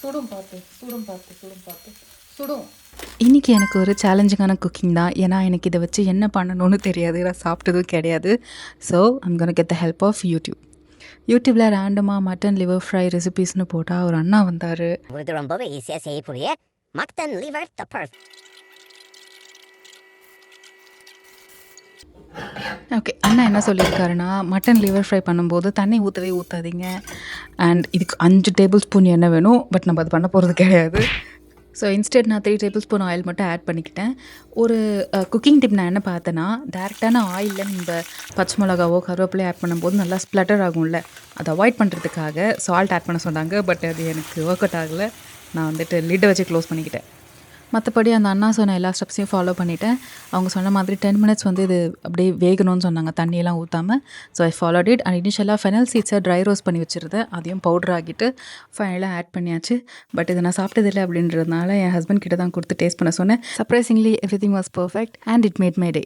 சுடும் பார்த்து சுடும் பார்த்து சுடும் பார்த்து சுடும். இன்றைக்கி எனக்கு ஒரு சேலஞ்சிங்கான குக்கிங் தான். ஏன்னா எனக்கு இதை வச்சு என்ன பண்ணணும்னு தெரியாது, நான் சாப்பிட்டதும் கிடையாது. So I'm gonna get the help of யூடியூப்பில் ரேண்டமாக மட்டன் லிவர் ஃப்ரை ரெசிபீஸ்னு போட்டால் ஒரு அண்ணா வந்தார். உங்களுக்கு ரொம்பவே ஈஸியாக செய்யக்கூடிய மட்டன் லிவர் தப்பர். ஓகே, அண்ணா என்ன சொல்லியிருக்காருன்னா, மட்டன் லிவர் ஃப்ரை பண்ணும்போது தண்ணி ஊற்றவே ஊற்றாதீங்க, அண்ட் இதுக்கு 5 டேபிள் ஸ்பூன் எண்ணெய் வேணும். பட் நம்ம அது பண்ண போகிறது கிடையாது. ஸோ இன்ஸ்டெட் நான் 3 டேபிள் ஸ்பூன் ஆயில் மட்டும் ஆட் பண்ணிக்கிட்டேன். ஒரு குக்கிங் டிப் நான் என்ன பார்த்தேன்னா, டேரெக்டான ஆயிலில் நம்ம பச்சை மிளகாவோ கருவேப்பிலையோ ஆட் பண்ணும்போது நல்லா ஸ்ப்ளட்டர் ஆகும்ல, அதை அவாய்ட் பண்ணுறதுக்காக சால்ட் ஆட் பண்ண சொன்னாங்க. பட் அது எனக்கு ஒர்க் அவுட் ஆகலை. நான் வந்துட்டு லிட்டை வச்சு க்ளோஸ் பண்ணிக்கிட்டேன். மற்றபடி அந்த அண்ணா சொன்ன எல்லா ஸ்டெப்ஸையும் ஃபாலோ பண்ணிவிட்டேன். அவங்க சொன்ன மாதிரி 10 மினிட்ஸ் வந்து இது அப்படியே வேகணும்னு சொன்னாங்க, தண்ணியெல்லாம் ஊற்றாமல். So I followed it. And இனிஷியலாக ஃபெனல் சீட்ஸை ட்ரை ரோஸ்ட் பண்ணி வச்சுருந்தேன், அதையும் பவுடர் ஆக்கிட்டு ஃபைனலாக ஆட் பண்ணியாச்சு. பட் இதை நான் சாப்பிட்டதில்லை அப்படின்றதுனால என் ஹஸ்பண்ட் கிட்ட தான் கொடுத்து டேஸ்ட் பண்ண சொன்னேன். Surprisingly every thing was perfect and it made my day.